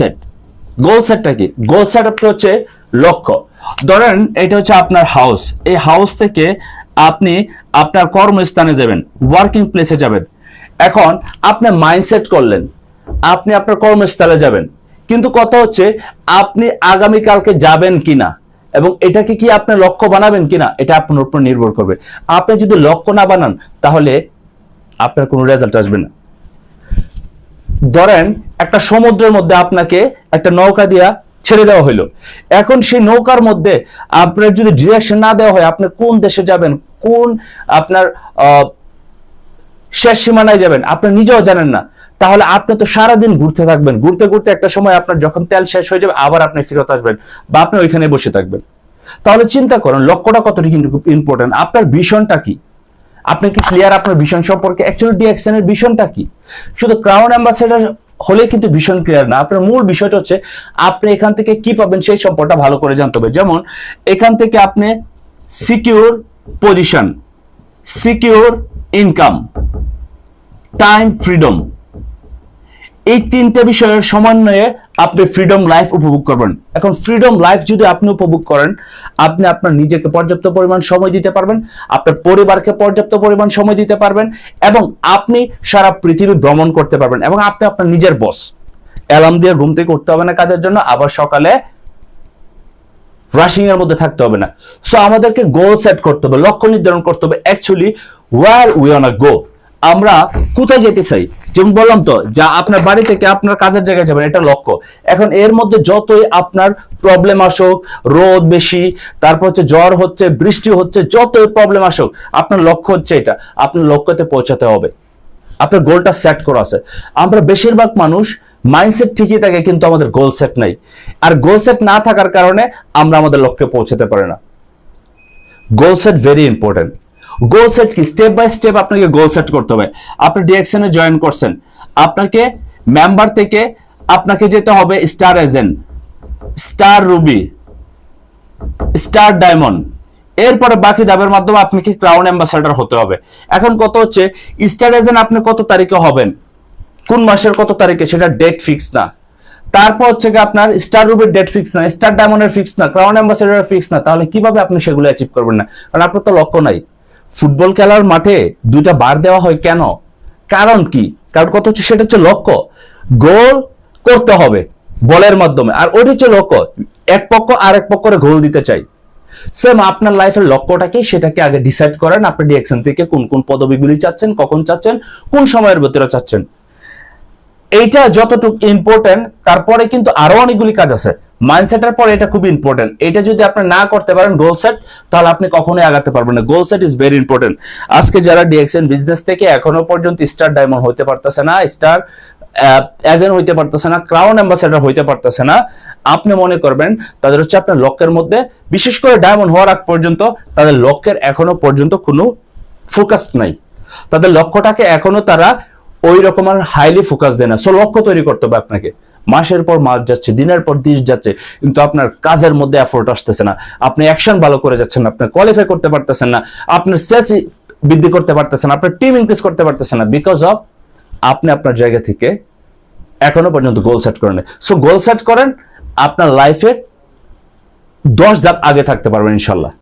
Set. গোল সেটটা কি? Goal set হচ্ছে লক্ষ্য। ধরেন এটা হচ্ছে আপনার হাউস, এই হাউস থেকে আপনি আপনার কর্মস্থানে যাবেন, ওয়ার্কিং প্লেসে যাবেন। এখন আপনি মাইন্ডসেট করলেন আপনি আপনার কর্মস্থলে যাবেন, কিন্তু কথা হচ্ছে আপনি আগামীকালকে যাবেন কিনা এবং এটাকে কি আপনি লক্ষ্য বানাবেন কিনা এটা আপনার উপর নির্ভর করবে। আপনি যদি লক্ষ্য না বানান তাহলে আপনার কোনো রেজাল্ট আসবে না। ধরেন একটা সমুদ্রের মধ্যে আপনাকে একটা নৌকা দিয়া ছেড়ে দেওয়া হইলো, এখন সেই নৌকার মধ্যে আপনার যদি ডিরেকশন না দেওয়া হয় আপনি কোন দেশে যাবেন, কোন আপনার শেষ সীমানায় যাবেন আপনি নিজেও জানেন না, তাহলে আপনি তো সারাদিন ঘুরতে থাকবেন, ঘুরতে ঘুরতে একটা সময় আপনার যখন তেল শেষ হয়ে যাবে আবার আপনি ফেরত আসবেন বা আপনি ওইখানে বসে থাকবেন। তাহলে চিন্তা করেন লক্ষ্যটা কতটুকু ইম্পর্টেন্ট, আপনার ভিশনটা কি, আপনি কি ক্লিয়ার আপনার ভিশন সম্পর্কে? অ্যাকচুয়ালি ডিএক্সএন এর ভিশনটা কি? শুধু ক্রাউন অ্যাম্বাসেডর হলে কিন্তু ভিশন ক্লিয়ার না, আপনার মূল বিষয়টা হচ্ছে আপনি এখান থেকে কি পাবেন সেই সম্পর্কটা ভালো করে জানতে হবে। যেমন এখান থেকে আপনি secure position, secure income, time, freedom, এই তিনটা বিষয়ের সমন্বয়ে আপনি ফ্রিডম লাইফ উপভোগ করবেন। এখন ফ্রিডম লাইফ যদি আপনি উপভোগ করেন আপনি আপনার নিজেকে পর্যাপ্ত পরিমাণ সময় দিতে পারবেন, আপনার পরিবারকে পর্যাপ্ত পরিমাণ সময় দিতে পারবেন এবং আপনি সারা পৃথিবী ভ্রমণ করতে পারবেন এবং আপনি আপনার নিজের বস। অ্যালার্ম দিয়ে ঘুম থেকে উঠতে হবে না কাজের জন্য, আবার সকালে রাশিং এর মধ্যে থাকতে হবে না। সো আমাদেরকে গোল সেট করতে হবে, লক্ষ্য নির্ধারণ করতে হবে অ্যাকচুয়ালি ওয়্যার উই ওয়ান্না গো, আমরা কোথায় যেতে চাই। যেমন বললাম তো যা আপনার বাড়ি থেকে আপনার কাজের জায়গায় যাবেন এটা লক্ষ্য। এখন এর মধ্যে যতই আপনার প্রবলেম আসুক, রোদ বেশি, তারপর হচ্ছে জ্বর হচ্ছে, বৃষ্টি হচ্ছে, যতই প্রবলেম আসুক আপনার লক্ষ্য হচ্ছে এটা, আপনার লক্ষ্যতে পৌঁছাতে হবে, আপনার গোলটা সেট করা আছে। আমরা বেশিরভাগ মানুষ মাইন্ডসেট ঠিকই থাকে কিন্তু আমাদের গোল সেট নাই, আর গোল সেট না থাকার কারণে আমরা আমাদের লক্ষ্যে পৌঁছাতে পারি না। Goal set very important. Goal set কি? স্টেপ বাই স্টেপ আপনাকে গোল সেট করতে হবে। আপনি ডিএক্সএন এ জয়েন করছেন, আপনাকে মেম্বার থেকে আপনাকে যেতে হবে star agent, star Ruby, star diamond, এরপরে বাকি ধাপের মাধ্যমে আপনাকে ক্রাউন অ্যাম্বাসেডর হতে হবে। এখন কত হচ্ছে স্টার এজেন্ট আপনি কত তারিখে হবেন, কোন মাসের কত তারিখে সেটা ডেট ফিক্স না। তারপর হচ্ছে কি আপনার স্টার রুবির ডেট ফিক্স না, স্টার ডায়মন্ডের ফিক্স না, ক্রাউন অ্যাম্বাসেডরের ফিক্স না, তাহলে কিভাবে আপনি সেগুলো অ্যাচিভ করবেন না? কারণ আপনার তো লক্ষ্য নাই। ফুটবল খেলার মাঠে দুইটা বার দেওয়া হয় কেন? কারণ কি? কারণ কত হচ্ছে সেটা হচ্ছে লক্ষ্য, গোল করতে হবে বলের মাধ্যমে, আর ওটা হচ্ছে লক্ষ্য। এক পক্ষ আর এক পক্ষরে গোল দিতে চাই। সেম আপনার লাইফের লক্ষ্যটাকে সেটাকে আগে ডিসাইড করেন, আপনি ডিএক্সএন থেকে কোন কোন পদবিগুলি চাচ্ছেন, কখন চাচ্ছেন, কোন সময়ের ভিতরে চাচ্ছেন, এইটা যতটুকু ইম্পর্টেন্ট। তারপরে কিন্তু আরো অনেকগুলি কাজ আছে, মাইন্ডসেটের পরে এটা খুব ইম্পর্টেন্ট। এটা যদি আপনি না করতে পারেন গোল সেট, তাহলে আপনি কখনোই আগাতে পারবেন না। Goal set is very important. আজকে যারা ডিএক্সএন বিজনেস থেকে এখনো পর্যন্ত স্টার ডায়মন্ড হইতে পারতেছে না, স্টার এজেন্ট হইতে পারতেছে না, ক্রাউন অ্যাম্বাসেডর হইতে পারতেছে না, আপনি মনে করবেন তাদের হচ্ছে আপনার লক্ষ্যের মধ্যে, বিশেষ করে ডায়মন্ড হওয়ার আগ পর্যন্ত তাদের লক্ষ্যের এখনো পর্যন্ত কোনো ফোকাস নাই, তাদের লক্ষ্যটাকে এখনো তারা ওই রকম আর হাইলি ফোকাস দেয় না। সো লক্ষ্য তৈরি করতে হবে আপনাকে। মাসের পর মাস যাচ্ছে, দিনের পর দিন যাচ্ছে, কিন্তু আপনার কাজের মধ্যে এফোর্ট আসতেছে না, আপনি অ্যাকশন ভালো করে যাচ্ছেন না, আপনি কোয়ালিফাই করতে পারতেছেন না, আপনার সেলস বৃদ্ধি করতে পারতেছেন না, আপনার টিম ইনক্রিজ করতে পারতেছেন না, বিকজ অফ আপনি আপনার জায়গা থেকে এখনো পর্যন্ত গোল সেট করেন। সো গোল সেট করেন, আপনার লাইফের 10 ধাপ আগে থাকতে পারবেন ইনশাল্লাহ।